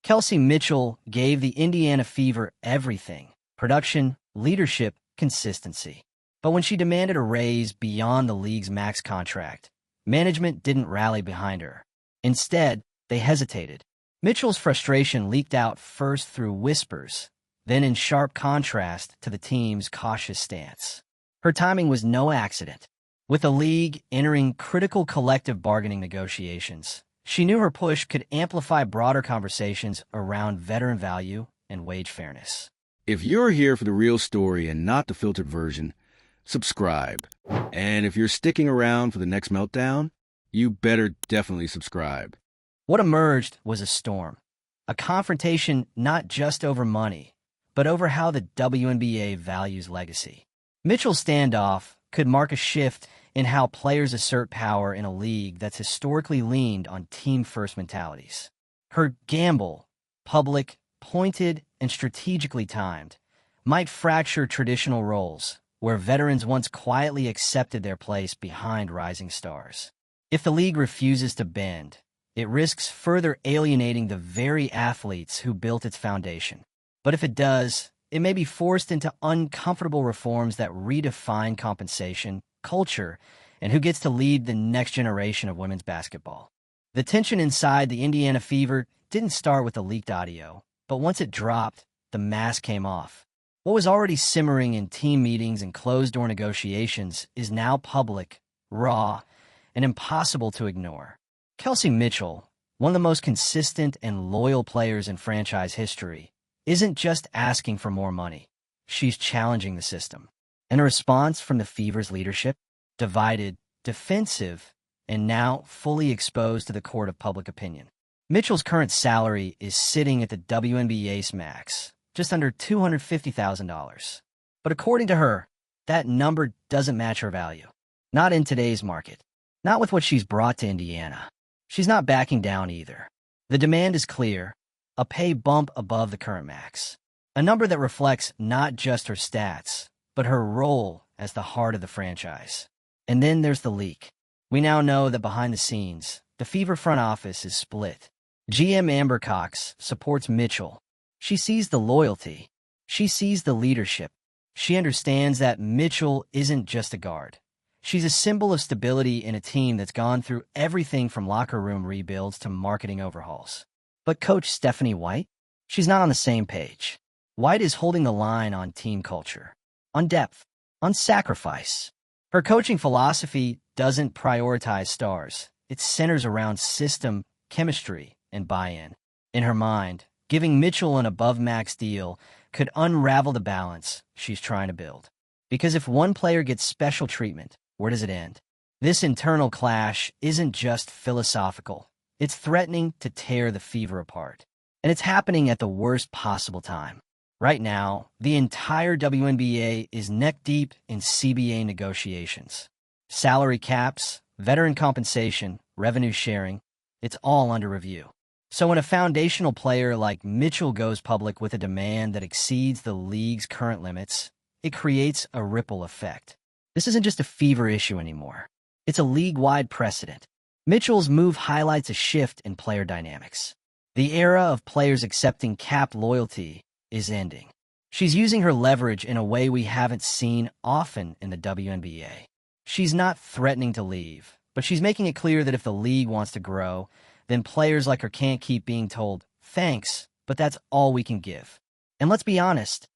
Kelsey Mitchell gave the Indiana Fever everything: production, leadership, consistency. But when she demanded a raise beyond the league's max contract, management didn't rally behind her. Instead, they hesitated. Mitchell's frustration leaked out first through whispers, then in sharp contrast to the team's cautious stance. Her timing was no accident. With the league entering critical collective bargaining negotiations, she knew her push could amplify broader conversations around veteran value and wage fairness. If you're here for the real story and not the filtered version, subscribe. And if you're sticking around for the next meltdown, you better definitely subscribe. What emerged was a storm, a confrontation not just over money, but over how the WNBA values legacy. Mitchell's standoff could mark a shift in how players assert power in a league that's historically leaned on team-first mentalities. Her gamble, public, pointed, and strategically timed, might fracture traditional roles where veterans once quietly accepted their place behind rising stars. If the league refuses to bend, it risks further alienating the very athletes who built its foundation. But if it does, it may be forced into uncomfortable reforms that redefine compensation, culture, and who gets to lead the next generation of women's basketball. The tension inside the Indiana Fever didn't start with the leaked audio, but once it dropped, the mask came off. What was already simmering in team meetings and closed-door negotiations is now public, raw, and impossible to ignore. Kelsey Mitchell, one of the most consistent and loyal players in franchise history, isn't just asking for more money. She's challenging the system. And a response from the Fever's leadership, divided, defensive, and now fully exposed to the court of public opinion. Mitchell's current salary is sitting at the WNBA's max, just under $250,000. But according to her, that number doesn't match her value. Not in today's market. Not with what she's brought to Indiana. She's not backing down either. The demand is clear: a pay bump above the current max. A number that reflects not just her stats, but her role as the heart of the franchise. And then there's the leak. We now know that behind the scenes, the Fever front office is split. GM Amber Cox supports Mitchell. She sees the loyalty. She sees the leadership. She understands that Mitchell isn't just a guard. She's a symbol of stability in a team that's gone through everything from locker room rebuilds to marketing overhauls. But Coach Stephanie White? She's not on the same page. White is holding the line on team culture, on depth, on sacrifice. Her coaching philosophy doesn't prioritize stars. It centers around system, chemistry, and buy-in. In her mind, giving Mitchell an above-max deal could unravel the balance she's trying to build. Because if one player gets special treatment, where does it end? This internal clash isn't just philosophical. It's threatening to tear the Fever apart. And it's happening at the worst possible time. Right now, the entire WNBA is neck-deep in CBA negotiations. Salary caps, veteran compensation, revenue sharing, it's all under review. So when a foundational player like Mitchell goes public with a demand that exceeds the league's current limits, it creates a ripple effect. This isn't just a Fever issue anymore. It's a league-wide precedent. Mitchell's move highlights a shift in player dynamics. The era of players accepting cap loyalty is ending. She's using her leverage in a way we haven't seen often in the WNBA. She's not threatening to leave, but she's making it clear that if the league wants to grow, then players like her can't keep being told, "Thanks, but that's all we can give." And let's be honest,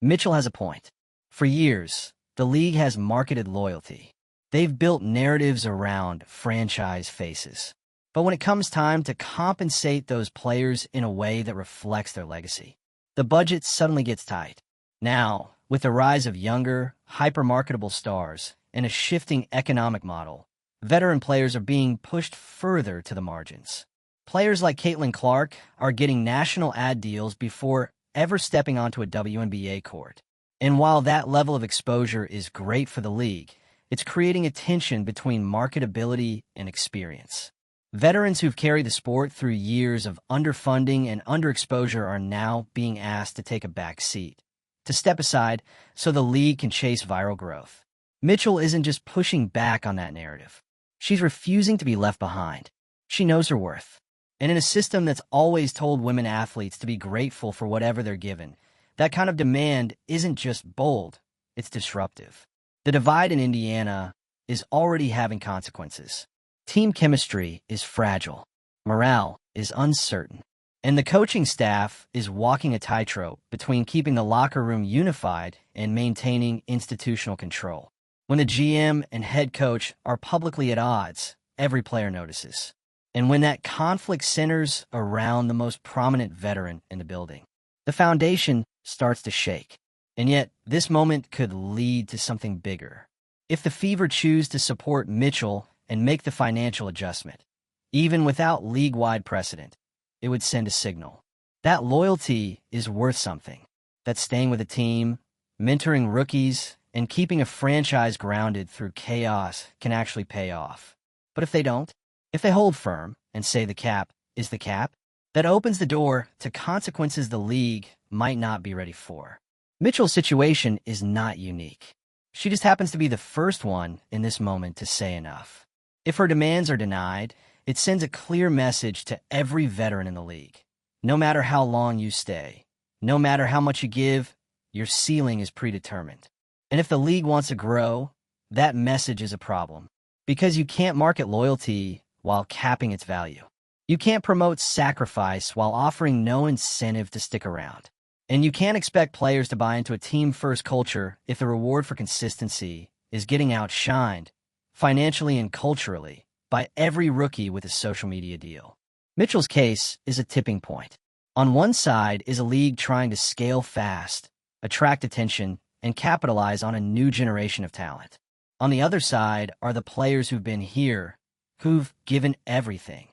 Mitchell has a point. For years, the league has marketed loyalty. They've built narratives around franchise faces. But when it comes time to compensate those players in a way that reflects their legacy, the budget suddenly gets tight. Now, with the rise of younger, hyper-marketable stars and a shifting economic model, veteran players are being pushed further to the margins. Players like Caitlin Clark are getting national ad deals before ever stepping onto a WNBA court. And while that level of exposure is great for the league, it's creating a tension between marketability and experience. Veterans who've carried the sport through years of underfunding and underexposure are now being asked to take a back seat, to step aside so the league can chase viral growth. Mitchell isn't just pushing back on that narrative. She's refusing to be left behind. She knows her worth. And in a system that's always told women athletes to be grateful for whatever they're given, that kind of demand isn't just bold, it's disruptive. The divide in Indiana is already having consequences. Team chemistry is fragile. Morale is uncertain. And the coaching staff is walking a tightrope between keeping the locker room unified and maintaining institutional control. When the GM and head coach are publicly at odds, every player notices. And when that conflict centers around the most prominent veteran in the building, the foundation starts to shake. And yet, this moment could lead to something bigger. If the Fever choose to support Mitchell and make the financial adjustment, even without league-wide precedent, it would send a signal. That loyalty is worth something. That staying with a team, mentoring rookies, and keeping a franchise grounded through chaos can actually pay off. But if they don't, if they hold firm and say the cap is the cap, that opens the door to consequences the league might not be ready for. Mitchell's situation is not unique. She just happens to be the first one in this moment to say enough. If her demands are denied, it sends a clear message to every veteran in the league. No matter how long you stay, no matter how much you give, your ceiling is predetermined. And if the league wants to grow, that message is a problem. Because you can't market loyalty while capping its value. You can't promote sacrifice while offering no incentive to stick around. And you can't expect players to buy into a team-first culture if the reward for consistency is getting outshined, financially and culturally, by every rookie with a social media deal. Mitchell's case is a tipping point. On one side is a league trying to scale fast, attract attention, and capitalize on a new generation of talent. On the other side are the players who've been here, who've given everything,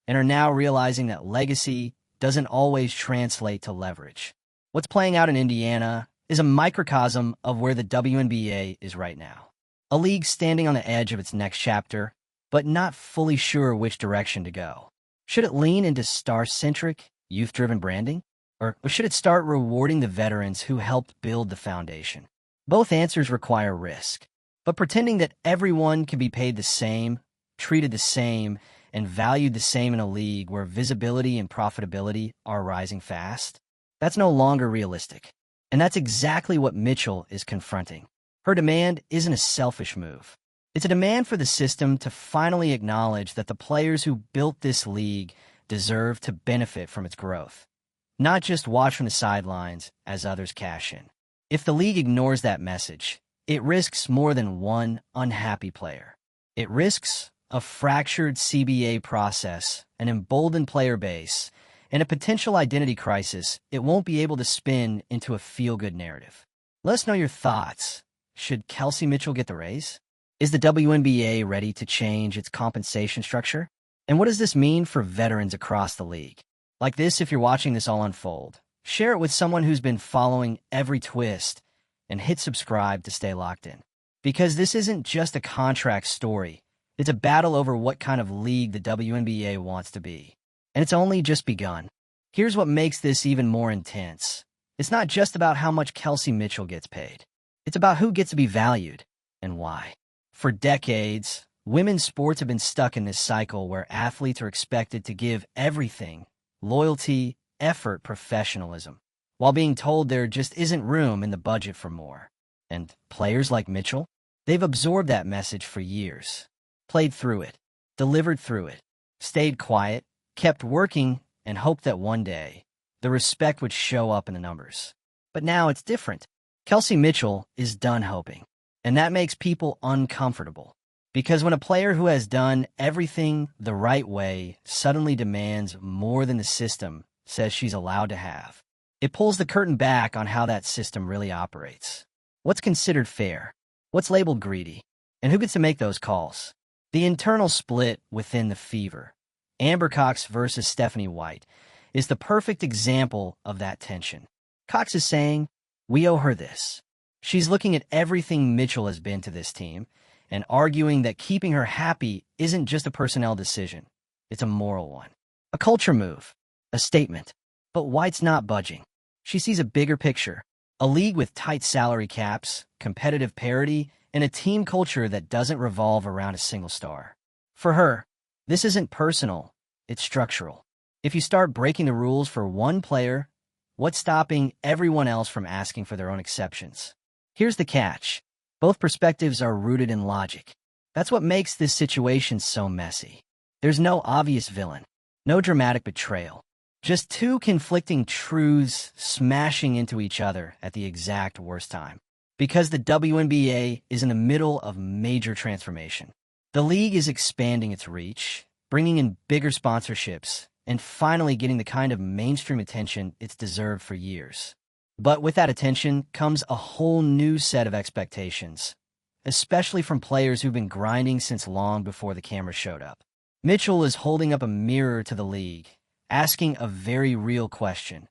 and are now realizing that legacy doesn't always translate to leverage. What's playing out in Indiana is a microcosm of where the WNBA is right now. A league standing on the edge of its next chapter, but not fully sure which direction to go. Should it lean into star-centric, youth-driven branding? Or should it start rewarding the veterans who helped build the foundation? Both answers require risk. But pretending that everyone can be paid the same, treated the same, and valued the same in a league where visibility and profitability are rising fast, that's no longer realistic. And that's exactly what Mitchell is confronting. Her demand isn't a selfish move. It's a demand for the system to finally acknowledge that the players who built this league deserve to benefit from its growth, not just watch from the sidelines as others cash in. If the league ignores that message, it risks more than one unhappy player. It risks a fractured CBA process, an emboldened player base, and a potential identity crisis it won't be able to spin into a feel-good narrative. Let us know your thoughts. Should Kelsey Mitchell get the raise? Is the WNBA ready to change its compensation structure? And what does this mean for veterans across the league? Like this, if you're watching this all unfold, share it with someone who's been following every twist, and hit subscribe to stay locked in. Because this isn't just a contract story. It's a battle over what kind of league the WNBA wants to be. And it's only just begun. Here's what makes this even more intense. It's not just about how much Kelsey Mitchell gets paid. It's about who gets to be valued and why. For decades, women's sports have been stuck in this cycle where athletes are expected to give everything: loyalty, effort, professionalism, while being told there just isn't room in the budget for more. And players like Mitchell, they've absorbed that message for years, played through it, delivered through it, stayed quiet, kept working, and hoped that one day the respect would show up in the numbers. But now it's different. Kelsey Mitchell is done hoping, and that makes people uncomfortable. Because when a player who has done everything the right way suddenly demands more than the system says she's allowed to have, it pulls the curtain back on how that system really operates. What's considered fair? What's labeled greedy? And who gets to make those calls? The internal split within the Fever, Amber Cox versus Stephanie White, is the perfect example of that tension. Cox is saying, we owe her this. She's looking at everything Mitchell has been to this team and arguing that keeping her happy isn't just a personnel decision. It's a moral one. A culture move. A statement. But White's not budging. She sees a bigger picture. A league with tight salary caps, competitive parity, and a team culture that doesn't revolve around a single star. For her, this isn't personal, it's structural. If you start breaking the rules for one player, what's stopping everyone else from asking for their own exceptions? Here's the catch. Both perspectives are rooted in logic. That's what makes this situation so messy. There's no obvious villain, no dramatic betrayal. Just two conflicting truths smashing into each other at the exact worst time. Because the WNBA is in the middle of major transformation. The league is expanding its reach, bringing in bigger sponsorships, and finally getting the kind of mainstream attention it's deserved for years. But with that attention comes a whole new set of expectations, especially from players who've been grinding since long before the camera showed up. Mitchell is holding up a mirror to the league, asking a very real question.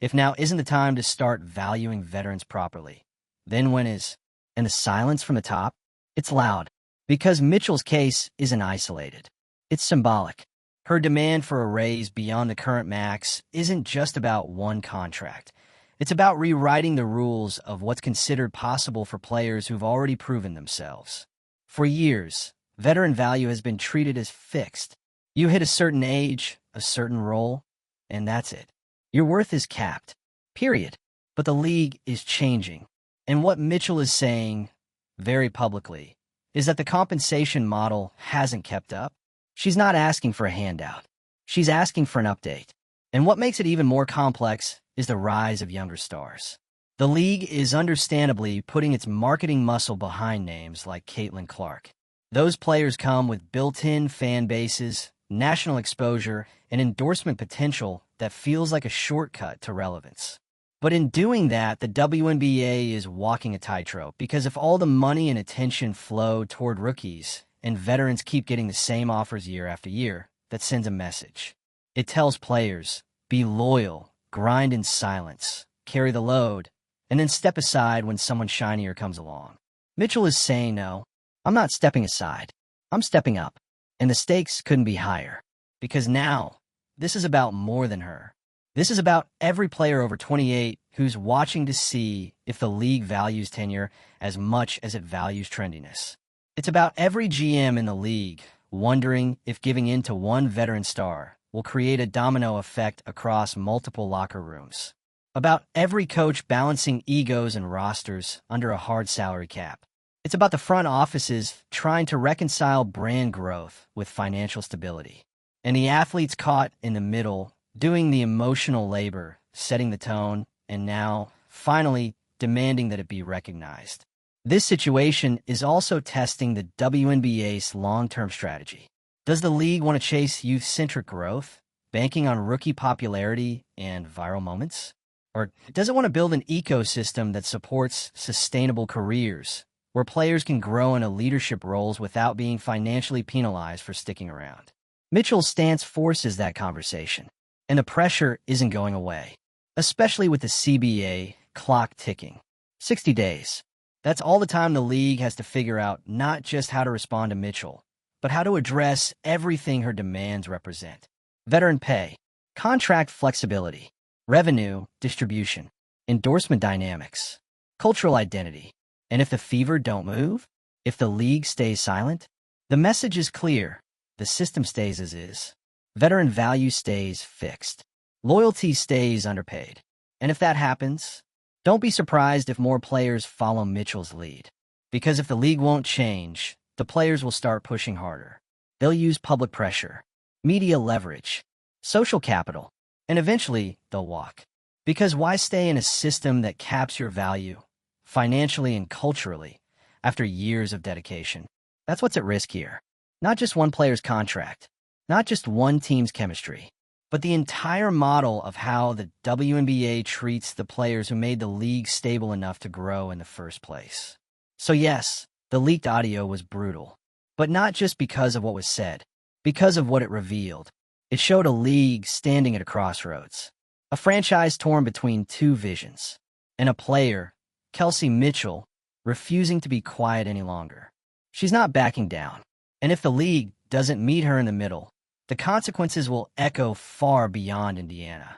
If now isn't the time to start valuing veterans properly, then when is? And the silence from the top? It's loud, because Mitchell's case isn't isolated. It's symbolic. Her demand for a raise beyond the current max isn't just about one contract. It's about rewriting the rules of what's considered possible for players who've already proven themselves. For years, veteran value has been treated as fixed. You hit a certain age, a certain role, and that's it. Your worth is capped. Period. But the league is changing. And what Mitchell is saying, very publicly, is that the compensation model hasn't kept up. She's not asking for a handout. She's asking for an update. And what makes it even more complex is the rise of younger stars. The league is understandably putting its marketing muscle behind names like Caitlin Clark. Those players come with built-in fan bases, national exposure, and endorsement potential that feels like a shortcut to relevance. But in doing that, the WNBA is walking a tightrope, because if all the money and attention flow toward rookies, and veterans keep getting the same offers year after year, that sends a message. It tells players, be loyal, grind in silence, carry the load, and then step aside when someone shinier comes along. Mitchell is saying no, I'm not stepping aside. I'm stepping up. And the stakes couldn't be higher. Because now, this is about more than her. This is about every player over 28 who's watching to see if the league values tenure as much as it values trendiness. It's about every GM in the league wondering if giving in to one veteran star will create a domino effect across multiple locker rooms. About every coach balancing egos and rosters under a hard salary cap. It's about the front offices trying to reconcile brand growth with financial stability. And the athletes caught in the middle, doing the emotional labor, setting the tone, and now, finally, demanding that it be recognized. This situation is also testing the WNBA's long-term strategy. Does the league want to chase youth-centric growth, banking on rookie popularity and viral moments? Or does it want to build an ecosystem that supports sustainable careers, where players can grow into leadership roles without being financially penalized for sticking around? Mitchell's stance forces that conversation, and the pressure isn't going away, especially with the CBA clock ticking. 60 days. That's all the time the league has to figure out not just how to respond to Mitchell, but how to address everything her demands represent. Veteran pay, contract flexibility, revenue distribution, endorsement dynamics, cultural identity. And if the Fever don't move, if the league stays silent, the message is clear. The system stays as is. Veteran value stays fixed. Loyalty stays underpaid. And if that happens, don't be surprised if more players follow Mitchell's lead. Because if the league won't change, the players will start pushing harder. They'll use public pressure, media leverage, social capital, and eventually they'll walk. Because why stay in a system that caps your value, financially and culturally, after years of dedication? That's what's at risk here. Not just one player's contract, not just one team's chemistry, but the entire model of how the WNBA treats the players who made the league stable enough to grow in the first place. So yes, the leaked audio was brutal, but not just because of what was said, because of what it revealed. It showed a league standing at a crossroads, a franchise torn between two visions, and a player, Kelsey Mitchell, refusing to be quiet any longer. She's not backing down, and if the league doesn't meet her in the middle, the consequences will echo far beyond Indiana.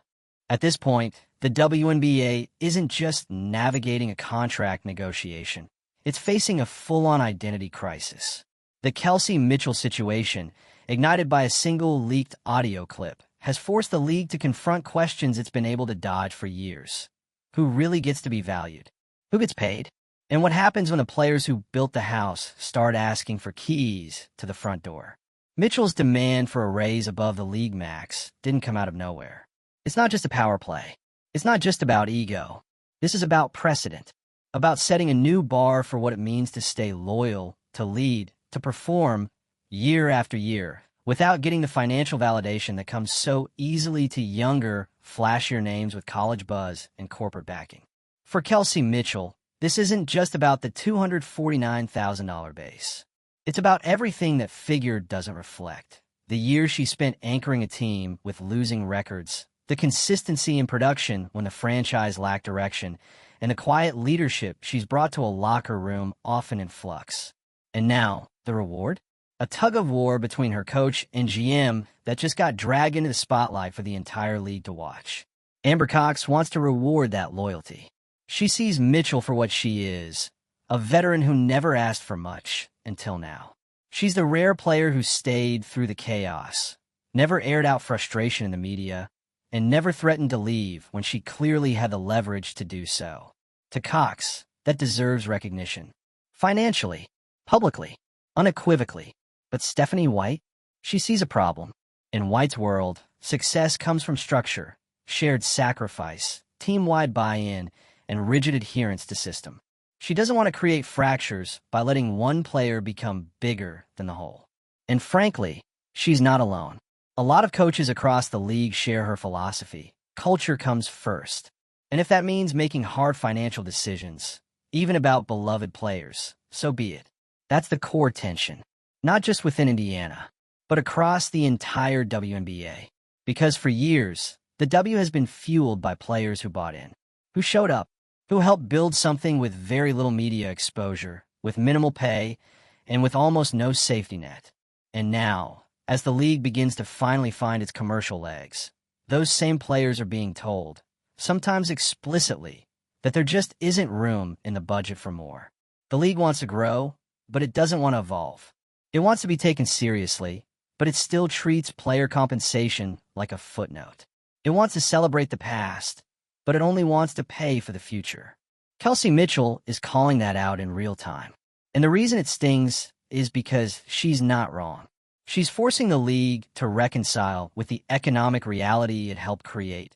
At this point, the WNBA isn't just navigating a contract negotiation. It's facing a full-on identity crisis. The Kelsey Mitchell situation, ignited by a single leaked audio clip, has forced the league to confront questions it's been able to dodge for years. Who really gets to be valued? Who gets paid? And what happens when the players who built the house start asking for keys to the front door? Mitchell's demand for a raise above the league max didn't come out of nowhere. It's not just a power play. It's not just about ego. This is about precedent, about setting a new bar for what it means to stay loyal, to lead, to perform year after year, without getting the financial validation that comes so easily to younger, flashier names with college buzz and corporate backing. For Kelsey Mitchell, this isn't just about the $249,000 base. It's about everything that figure doesn't reflect. The years she spent anchoring a team with losing records, the consistency in production when the franchise lacked direction, and the quiet leadership she's brought to a locker room often in flux. And now, the reward? A tug-of-war between her coach and GM that just got dragged into the spotlight for the entire league to watch. Amber Cox wants to reward that loyalty. She sees Mitchell for what she is, a veteran who never asked for much until now. She's the rare player who stayed through the chaos, never aired out frustration in the media, and never threatened to leave when she clearly had the leverage to do so. To Cox, that deserves recognition. Financially, publicly, unequivocally. But Stephanie White, she sees a problem. In White's world, success comes from structure, shared sacrifice, team-wide buy-in, and rigid adherence to system. She doesn't want to create fractures by letting one player become bigger than the whole. And frankly, she's not alone. A lot of coaches across the league share her philosophy. Culture comes first. And if that means making hard financial decisions, even about beloved players, so be it. That's the core tension, not just within Indiana, but across the entire WNBA. Because for years, the W has been fueled by players who bought in, who showed up, who helped build something with very little media exposure, with minimal pay, and with almost no safety net. And now, as the league begins to finally find its commercial legs, those same players are being told, sometimes explicitly, that there just isn't room in the budget for more. The league wants to grow, but it doesn't want to evolve. It wants to be taken seriously, but it still treats player compensation like a footnote. It wants to celebrate the past, but it only wants to pay for the future. Kelsey Mitchell is calling that out in real time. And the reason it stings is because she's not wrong. She's forcing the league to reconcile with the economic reality it helped create,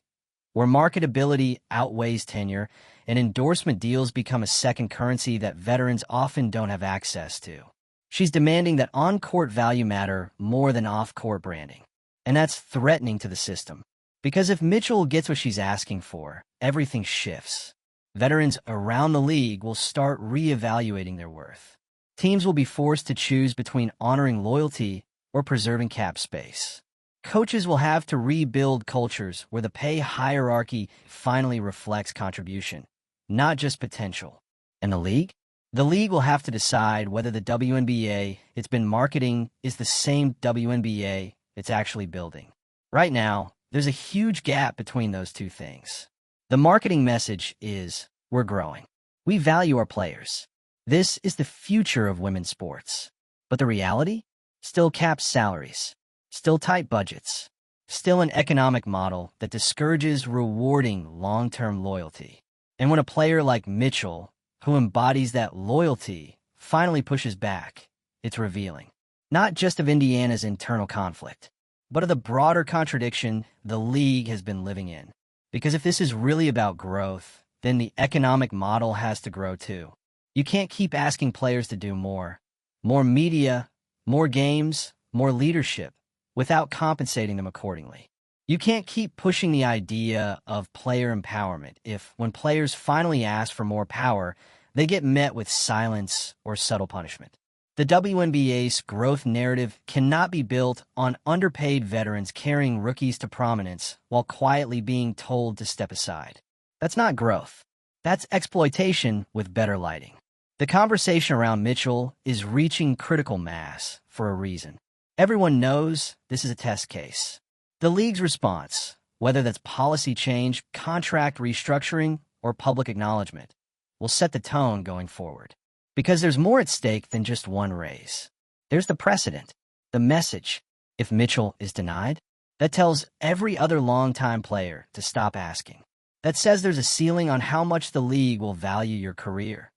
where marketability outweighs tenure and endorsement deals become a second currency that veterans often don't have access to. She's demanding that on-court value matter more than off-court branding. And that's threatening to the system. Because if Mitchell gets what she's asking for, everything shifts. Veterans around the league will start reevaluating their worth. Teams will be forced to choose between honoring loyalty or preserving cap space. Coaches will have to rebuild cultures where the pay hierarchy finally reflects contribution, not just potential. And the league? The league will have to decide whether the WNBA it's been marketing is the same WNBA it's actually building. Right now, there's a huge gap between those two things. The marketing message is, we're growing. We value our players. This is the future of women's sports. But the reality? Still capped salaries. Still tight budgets. Still an economic model that discourages rewarding long-term loyalty. And when a player like Mitchell, who embodies that loyalty, finally pushes back, it's revealing. Not just of Indiana's internal conflict, but of the broader contradiction the league has been living in. Because if this is really about growth, then the economic model has to grow too. You can't keep asking players to do more. More media, more games, more leadership, without compensating them accordingly. You can't keep pushing the idea of player empowerment if, when players finally ask for more power, they get met with silence or subtle punishment. The WNBA's growth narrative cannot be built on underpaid veterans carrying rookies to prominence while quietly being told to step aside. That's not growth. That's exploitation with better lighting. The conversation around Mitchell is reaching critical mass for a reason. Everyone knows this is a test case. The league's response, whether that's policy change, contract restructuring, or public acknowledgement, will set the tone going forward. Because there's more at stake than just one raise. There's the precedent, the message. If Mitchell is denied, that tells every other longtime player to stop asking, that says there's a ceiling on how much the league will value your career,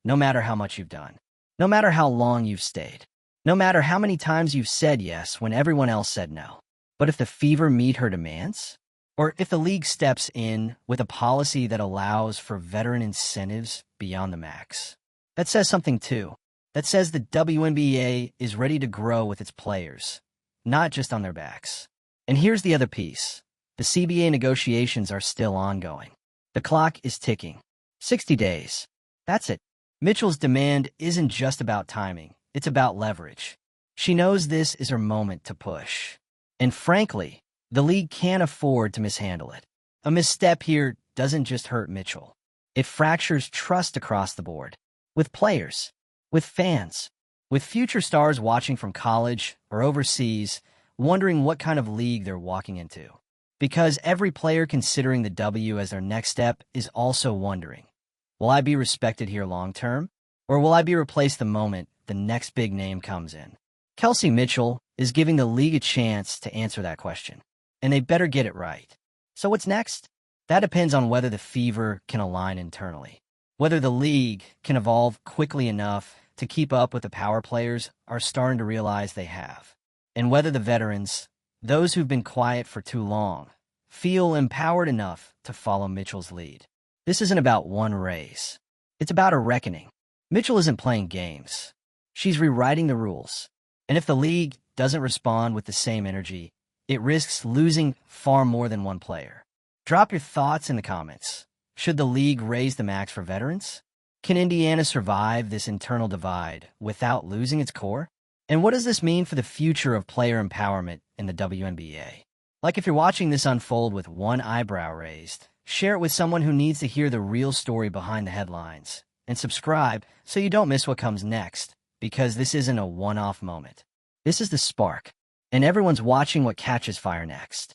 no matter how much you've done, no matter how long you've stayed, no matter how many times you've said yes when everyone else said no. But if the Fever meet her demands, or if the league steps in with a policy that allows for veteran incentives beyond the max, that says something too. That says the WNBA is ready to grow with its players, not just on their backs. And here's the other piece. The CBA negotiations are still ongoing. The clock is ticking. 60 days. That's it. Mitchell's demand isn't just about timing. It's about leverage. She knows this is her moment to push. And frankly, the league can't afford to mishandle it. A misstep here doesn't just hurt Mitchell. It fractures trust across the board. With players, with fans, with future stars watching from college or overseas, wondering what kind of league they're walking into. Because every player considering the W as their next step is also wondering, will I be respected here long term? Or will I be replaced the moment the next big name comes in? Kelsey Mitchell is giving the league a chance to answer that question. And they better get it right. So what's next? That depends on whether the Fever can align internally, whether the league can evolve quickly enough to keep up with the power players are starting to realize they have, and whether the veterans, those who've been quiet for too long, feel empowered enough to follow Mitchell's lead. This isn't about one race. It's about a reckoning. Mitchell isn't playing games. She's rewriting the rules. And if the league doesn't respond with the same energy, it risks losing far more than one player. Drop your thoughts in the comments. Should the league raise the max for veterans? Can Indiana survive this internal divide without losing its core? And what does this mean for the future of player empowerment in the WNBA? Like, if you're watching this unfold with one eyebrow raised, share it with someone who needs to hear the real story behind the headlines. And subscribe so you don't miss what comes next, because this isn't a one-off moment. This is the spark, and everyone's watching what catches fire next.